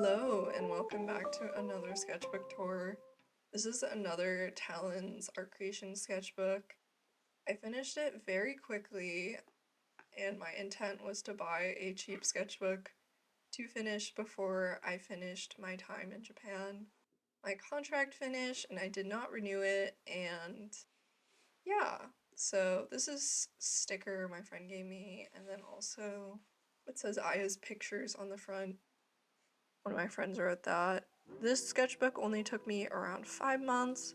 Hello and welcome back to another sketchbook tour. This is another Talens Art Creation sketchbook. I finished it very quickly and my intent was to buy a cheap sketchbook to finish before I finished my time in Japan. My contract finished and I did not renew it, and yeah. So this is a sticker my friend gave me, and then also it says Aya's pictures on the front. One of my friends wrote that. This sketchbook only took me around 5 months,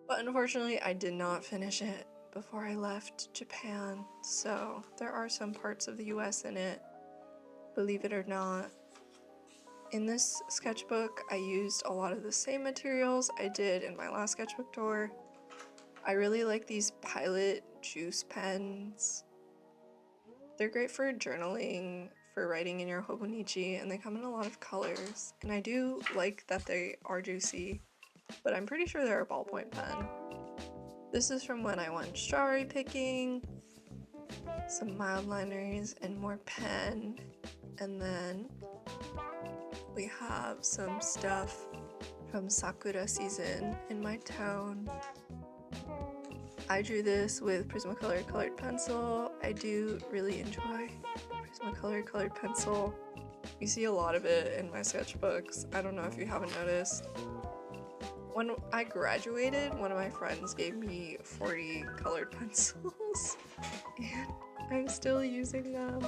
but unfortunately I did not finish it before I left Japan, so there are some parts of the US in it, believe it or not. In this sketchbook, I used a lot of the same materials I did in my last sketchbook tour. I really like these Pilot juice pens. They're great for journaling, for writing in your hobonichi, and they come in a lot of colors. And I do like that they are juicy, but I'm pretty sure they're a ballpoint pen. This is from when I went strawberry picking, some mildliners, and more pen. And then we have some stuff from Sakura season in my town. I drew this with Prismacolor colored pencil. I do really enjoy Prismacolor colored pencil. You see a lot of it in my sketchbooks. I don't know if you haven't noticed. When I graduated, one of my friends gave me 40 colored pencils and I'm still using them.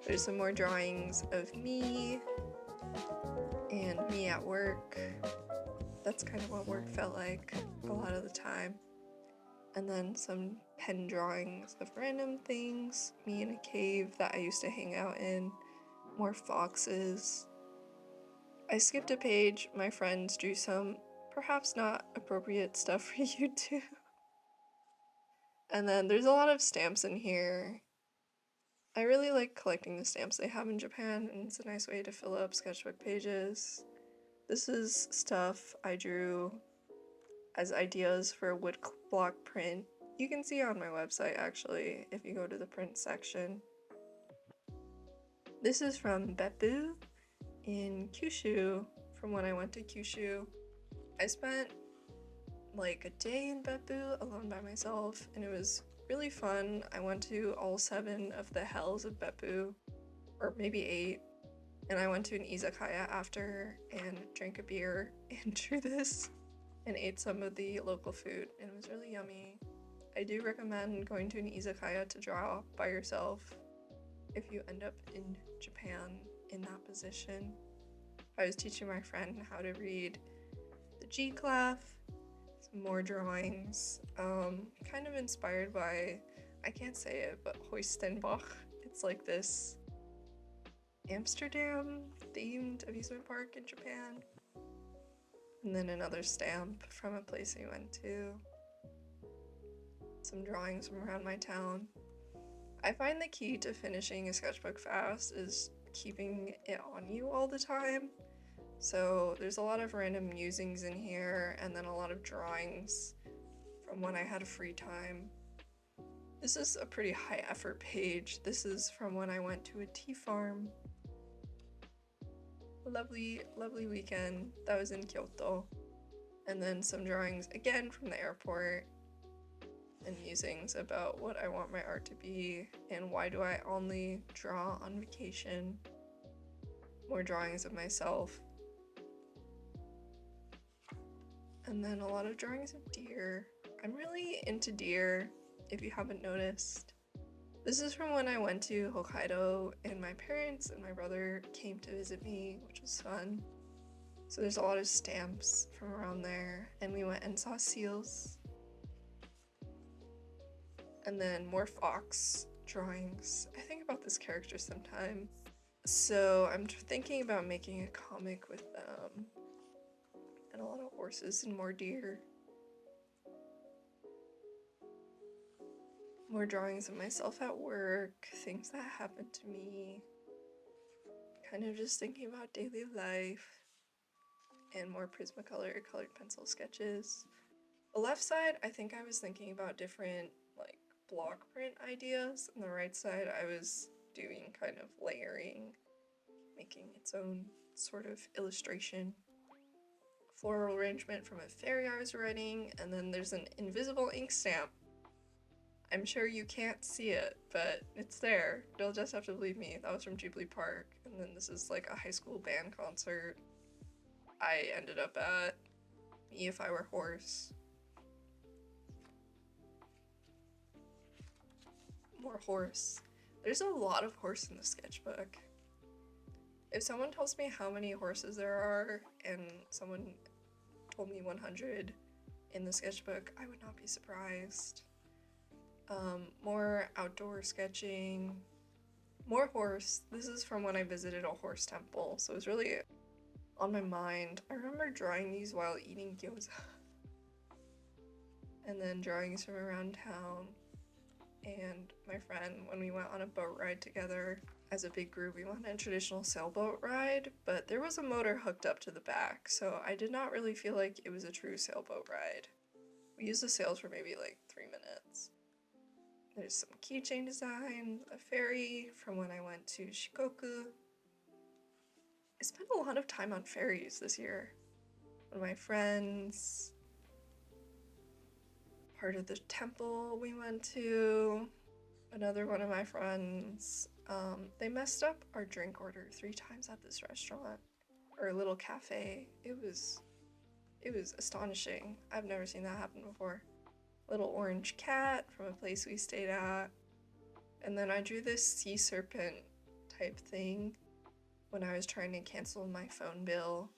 There's some more drawings of me and me at work. That's kind of what work felt like a lot of the time. And then some pen drawings of random things, me in a cave that I used to hang out in, more foxes. I skipped a page. My friends drew some perhaps not appropriate stuff for YouTube. And then there's a lot of stamps in here. I really like collecting the stamps they have in Japan, and it's a nice way to fill up sketchbook pages. This is stuff I drew as ideas for a woodblock print. You can see on my website actually if you go to the print section. This is from Beppu in Kyushu, from when I went to Kyushu. I spent like a day in Beppu alone by myself, and it was really fun. I went to all 7 of the hells of Beppu, or maybe 8, and I went to an izakaya after and drank a beer and drew this and ate some of the local food, and it was really yummy. I do recommend going to an izakaya to draw by yourself if you end up in Japan in that position. I was teaching my friend how to read the G-clef, some more drawings, kind of inspired by, I can't say it, but Hoistenbach. It's like this Amsterdam themed amusement park in Japan. And then another stamp from a place we went to. Some drawings from around my town. I find the key to finishing a sketchbook fast is keeping it on you all the time. So there's a lot of random musings in here, and then a lot of drawings from when I had free time. This is a pretty high effort page. This is from when I went to a tea farm. Lovely, lovely weekend. That was in Kyoto. And then some drawings again from the airport, and musings about what I want my art to be and why do I only draw on vacation. More drawings of myself. And then a lot of drawings of deer. I'm really into deer, if you haven't noticed. This is from when I went to Hokkaido and my parents and my brother came to visit me, which was fun. So there's a lot of stamps from around there, and we went and saw seals. And then more fox drawings. I think about this character sometimes. So I'm thinking about making a comic with them. And a lot of horses and more deer. More drawings of myself at work, things that happened to me. Kind of just thinking about daily life. And more Prismacolor colored pencil sketches. The left side, I think I was thinking about different like block print ideas. On the right side, I was doing kind of layering making its own sort of illustration. Floral arrangement from a fairy I was writing, and then there's an invisible ink stamp. I'm sure you can't see it, but it's there. You'll just have to believe me. That was from Ghibli Park. And then this is like a high school band concert I ended up at. Me if I were horse. More horse. There's a lot of horse in the sketchbook. If someone tells me how many horses there are, and someone told me 100 in the sketchbook, I would not be surprised. More outdoor sketching. More horse. This is from when I visited a horse temple, so it was really on my mind. I remember drawing these while eating gyoza. And then drawings from around town. And my friend, when we went on a boat ride together as a big group, we went on a traditional sailboat ride, but there was a motor hooked up to the back, so I did not really feel like it was a true sailboat ride. We used the sails for maybe like 3 minutes. There's some keychain design, a ferry from when I went to Shikoku. I spent a lot of time on ferries this year. One of my friends, part of the temple we went to, another one of my friends, they messed up our drink order 3 times at this restaurant, or a little cafe. It was astonishing. I've never seen that happen before. Little orange cat from a place we stayed at. And then I drew this sea serpent type thing when I was trying to cancel my phone bill.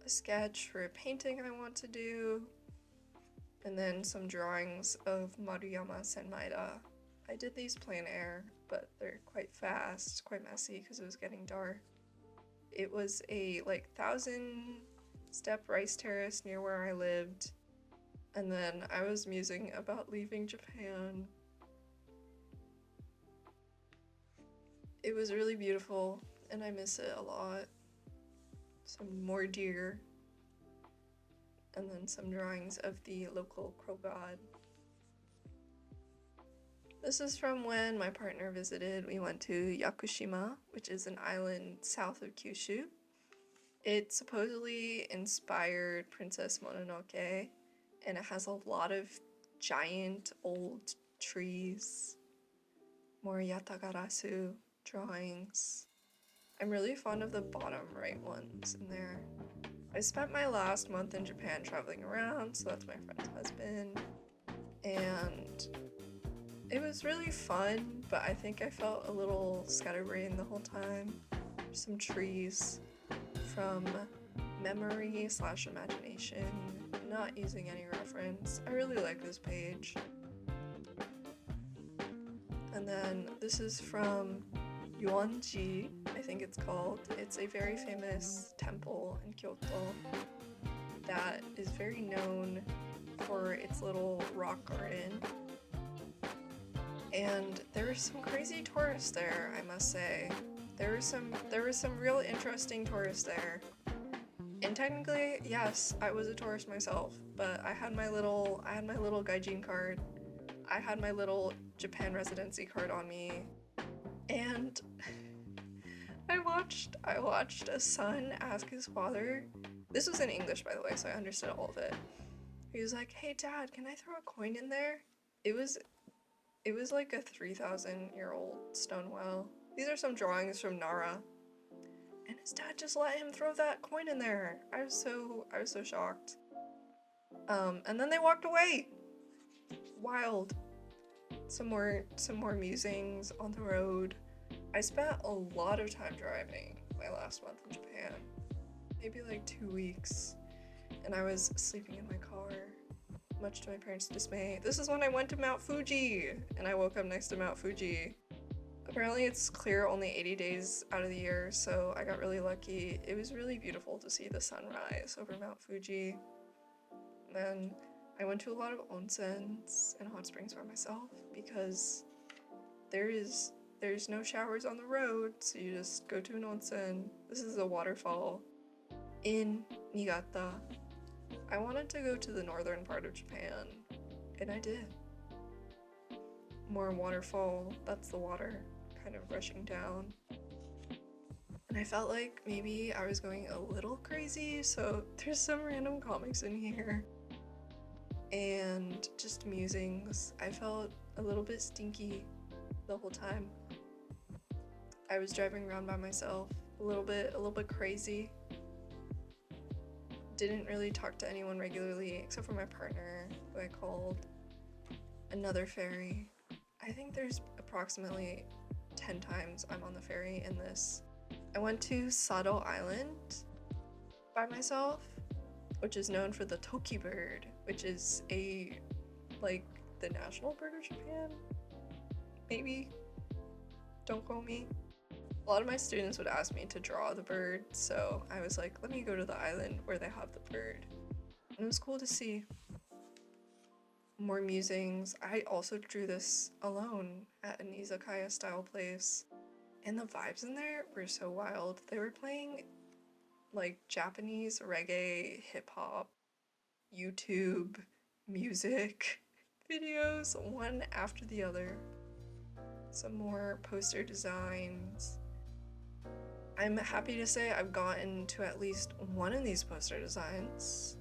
A sketch for a painting I want to do. And then some drawings of Maruyama Senmaida. I did these plein air, but they're quite fast, quite messy because it was getting dark. It was a 1,000-step rice terrace near where I lived, and then I was musing about leaving Japan. It was really beautiful, and I miss it a lot. Some more deer, and then some drawings of the local crow god. This is from when my partner visited. We went to Yakushima, which is an island south of Kyushu. It supposedly inspired Princess Mononoke, and it has a lot of giant old trees. More yatagarasu drawings. I'm really fond of the bottom right ones in there. I spent my last month in Japan traveling around, so that's my friend's husband, and it was really fun, but I think I felt a little scatterbrained the whole time. Some trees from memory/imagination, not using any reference. I really like this page. And then this is from Yuanji, I think it's called. It's a very famous temple in Kyoto that is very known for its little rock garden. And there were some crazy tourists there, I must say. There were some real interesting tourists there. And technically, yes, I was a tourist myself, but I had my little gaijin card. I had my little Japan residency card on me. And I watched a son ask his father. This was in English, by the way, so I understood all of it. He was like, "Hey Dad, can I throw a coin in there?" It was like a 3,000-year-old stone well. These are some drawings from Nara. And his dad just let him throw that coin in there. I was so shocked. And then they walked away. Wild. Some more musings on the road. I spent a lot of time driving my last month in Japan. Maybe like 2 weeks. And I was sleeping in my car, much to my parents' dismay. This is when I went to Mount Fuji, and I woke up next to Mount Fuji. Apparently it's clear only 80 days out of the year, so I got really lucky. It was really beautiful to see the sunrise over Mount Fuji. And then I went to a lot of onsens and hot springs by myself because there's no showers on the road, so you just go to an onsen. This is a waterfall in Niigata. I wanted to go to the northern part of Japan, and I did. More waterfall, that's the water kind of rushing down. And I felt like maybe I was going a little crazy, so there's some random comics in here. And just musings. I felt a little bit stinky the whole time. I was driving around by myself, a little bit crazy. Didn't really talk to anyone regularly except for my partner, who I called. Another ferry. I think there's approximately 10 times I'm on the ferry in this. I went to Sado Island by myself, which is known for the toki bird, which is the national bird of Japan? Maybe? Don't quote me. A lot of my students would ask me to draw the bird, so I was like, let me go to the island where they have the bird. And it was cool to see. More musings. I also drew this alone at an izakaya style place. And the vibes in there were so wild. They were playing like Japanese reggae, hip hop, YouTube, music videos, one after the other. Some more poster designs. I'm happy to say I've gotten to at least one of these poster designs.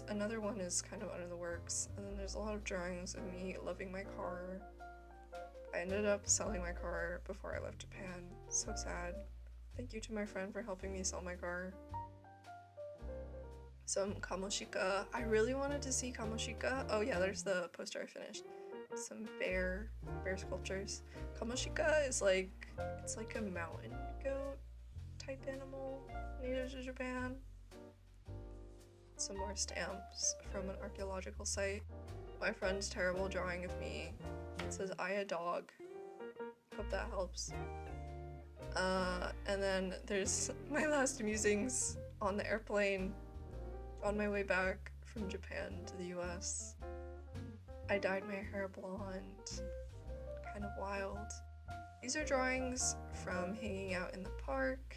Another one is kind of under the works, and then there's a lot of drawings of me loving my car. I ended up selling my car before I left Japan. So sad. Thank you to my friend for helping me sell my car. Some kamoshika. I really wanted to see kamoshika. Oh yeah, there's the poster I finished. Some bear sculptures. Kamoshika is it's like a mountain goat type animal native to Japan. Some more stamps from an archaeological site. My friend's terrible drawing of me. It says, I a dog. Hope that helps. And then there's my last musings on the airplane on my way back from Japan to the US. I dyed my hair blonde. Kind of wild. These are drawings from hanging out in the park.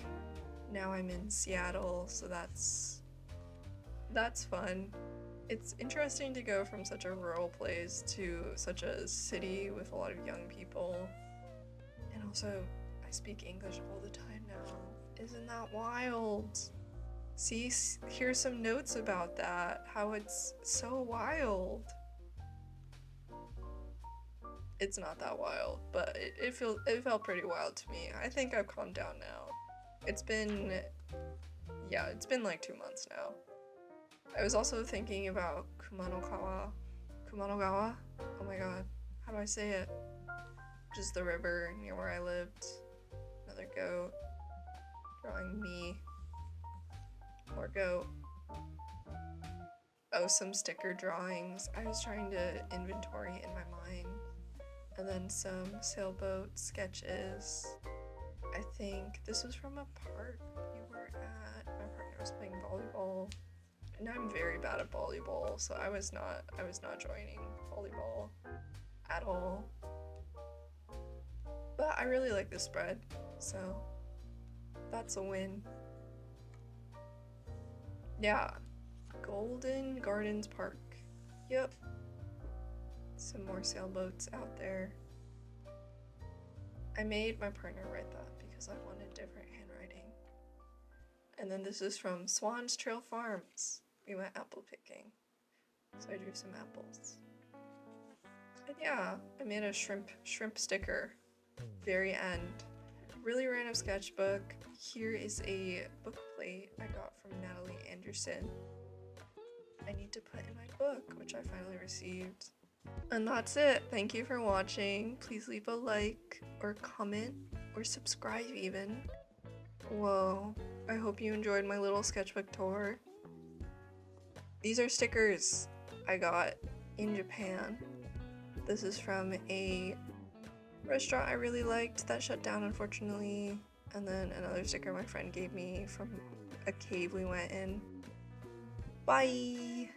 Now I'm in Seattle, so that's fun. It's interesting to go from such a rural place to such a city with a lot of young people. And also, I speak English all the time now. Isn't that wild? See, here's some notes about that, how it's so wild. It's not that wild, but it felt pretty wild to me. I think I've calmed down now. It's been like 2 months now. I was also thinking about Kumano Gawa. Oh my god, how do I say it? Just the river near where I lived. Another goat. Drawing me. More goat. Oh, some sticker drawings. I was trying to inventory in my mind. And then some sailboat sketches. I think this was from a park we were at. My partner was playing volleyball. And I'm very bad at volleyball, so I was not joining volleyball at all. But I really like this spread, so that's a win. Yeah, Golden Gardens Park. Yep. Some more sailboats out there. I made my partner write that because I wanted different handwriting. And then this is from Swan's Trail Farms. We went apple picking, so I drew some apples. And yeah, I made a shrimp sticker. Very end. Really random sketchbook. Here is a book plate I got from Natalie Anderson. I need to put in my book, which I finally received. And that's it. Thank you for watching. Please leave a like or comment or subscribe even. Whoa. I hope you enjoyed my little sketchbook tour. These are stickers I got in Japan. This is from a restaurant I really liked that shut down, unfortunately. And then another sticker my friend gave me from a cave we went in. Bye!